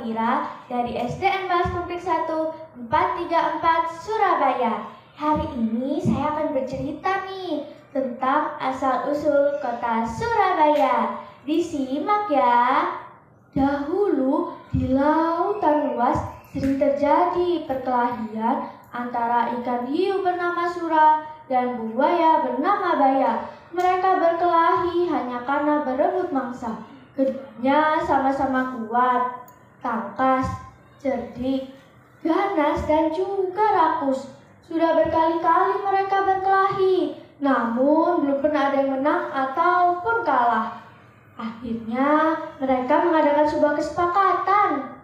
Safira dari SDN Mas Kumprik 1 434 Surabaya. Hari ini saya akan bercerita nih tentang asal-usul kota Surabaya. Disimak ya. Dahulu di lautan luas sering terjadi perkelahian antara ikan hiu bernama Sura dan buaya bernama Baya. Mereka berkelahi hanya karena berebut mangsa. Keduanya sama-sama kuat, tangkas, cerdik, ganas, dan juga rakus. Sudah berkali-kali mereka berkelahi, namun belum pernah ada yang menang ataupun kalah. Akhirnya mereka mengadakan sebuah kesepakatan.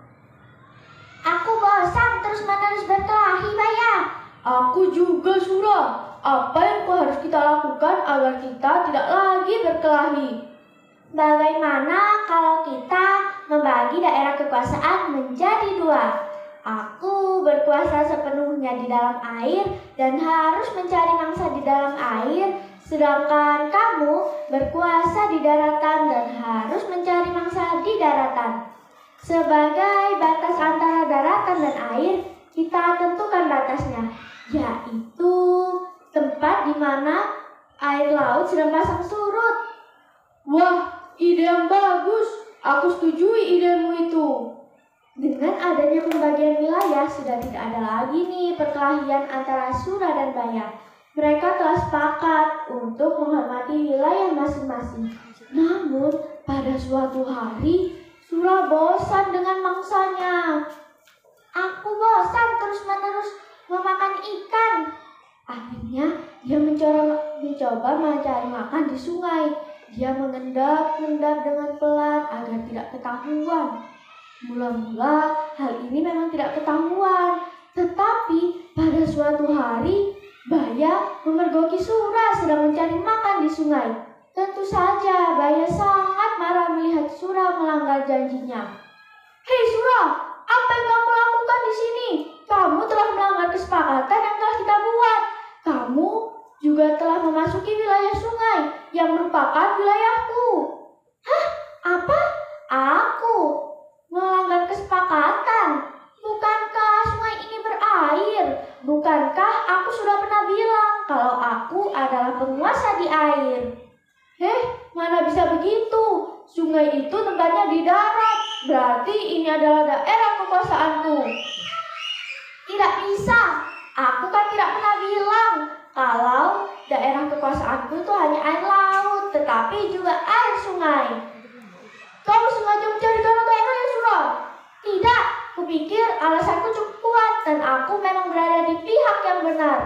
Aku bosan terus-menerus berkelahi, Baya. Aku juga, Sura. Apa yang harus kita lakukan agar kita tidak lagi berkelahi? Bagaimana kalau kita membagi daerah kekuasaan menjadi 2? Aku berkuasa sepenuhnya di dalam air dan harus mencari mangsa di dalam air, sedangkan kamu berkuasa di daratan dan harus mencari mangsa di daratan. Sebagai batas antara daratan dan air, kita tentukan batasnya, yaitu tempat di mana air laut sedang pasang surut. Wah, ide yang bagus. Aku setujui idemu itu. Dengan adanya pembagian wilayah, sudah tidak ada lagi nih perkelahian antara Sura dan Baya. Mereka telah sepakat untuk menghormati wilayah masing-masing. Namun, pada suatu hari, Sura bosan dengan mangsanya. Aku bosan terus-menerus memakan ikan. Akhirnya, dia mencoba mencari makan di sungai. Dia mengendap-endap dengan pelan agar tidak ketahuan. Mula-mula hal ini memang tidak ketahuan. Tetapi pada suatu hari, Baya memergoki Sura sedang mencari makan di sungai. Tentu saja Baya sangat marah melihat Sura melanggar janjinya. Hei Sura, apa yang kamu lakukan di sini? Kamu telah melanggar kesepakatan yang telah kita buat. Kamu juga telah memasuki wilayah sungai yang merupakan wilayahku. Hah? Apa? Aku melanggar kesepakatan? Bukankah sungai ini berair? Bukankah aku sudah pernah bilang kalau aku adalah penguasa di air? Mana bisa begitu? Sungai itu tempatnya di darat. Berarti ini adalah daerah kekuasaanku. Tidak bisa. Aku kan tidak pernah bilang kalau daerah kekuasaanku itu hanya air laut, tetapi juga air sungai. Kamu sengaja mencari gara-gara ya, Sura? Tidak, kupikir alasanku cukup kuat dan aku memang berada di pihak yang benar.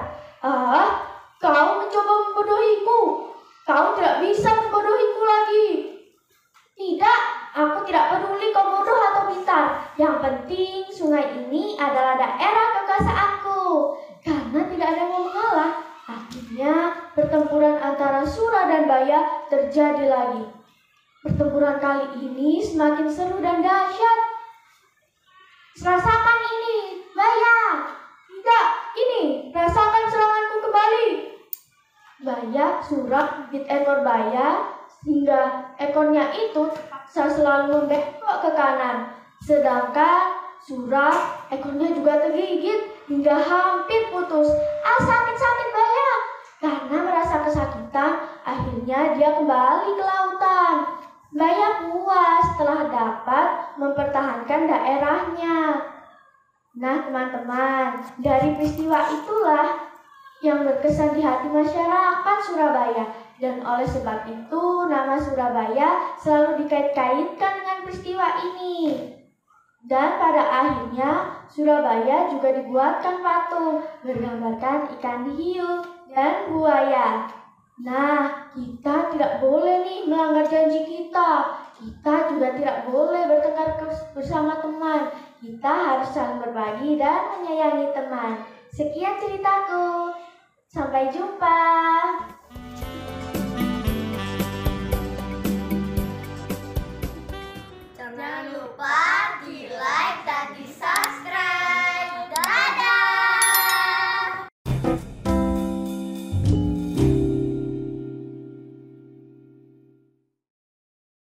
Kau mencoba membodohiku. Kau tidak bisa membodohiku lagi. Tidak, aku tidak peduli kau bodoh atau pintar. Yang penting sungai ini adalah daerah kekuasaanku. Karena tidak ada yang mau mengalah, akhirnya pertempuran antara Sura dan Baya terjadi lagi. Pertempuran kali ini semakin seru dan dahsyat. Rasakan ini, Baya. Tidak, ini, rasakan seranganku kembali. Baya, Sura gigit ekor Baya hingga ekornya itu terpaksa selalu membengkok ke kanan. Sedangkan Sura ekornya juga tergigit hingga hampir putus. Sakit-sakit Baya. Karena merasa kesakitan, akhirnya dia kembali ke lautan. Baya puas setelah dapat mempertahankan daerahnya. Nah teman-teman, dari peristiwa itulah yang berkesan di hati masyarakat Surabaya. Dan oleh sebab itu, nama Surabaya selalu dikait-kaitkan dengan peristiwa ini. Dan pada akhirnya, Surabaya juga dibuatkan patung bergambarkan ikan hiu dan buaya. Nah, kita tidak boleh nih melanggar janji kita. Kita juga tidak boleh bertengkar bersama teman. Kita harus saling berbagi dan menyayangi teman. Sekian ceritaku. Sampai jumpa.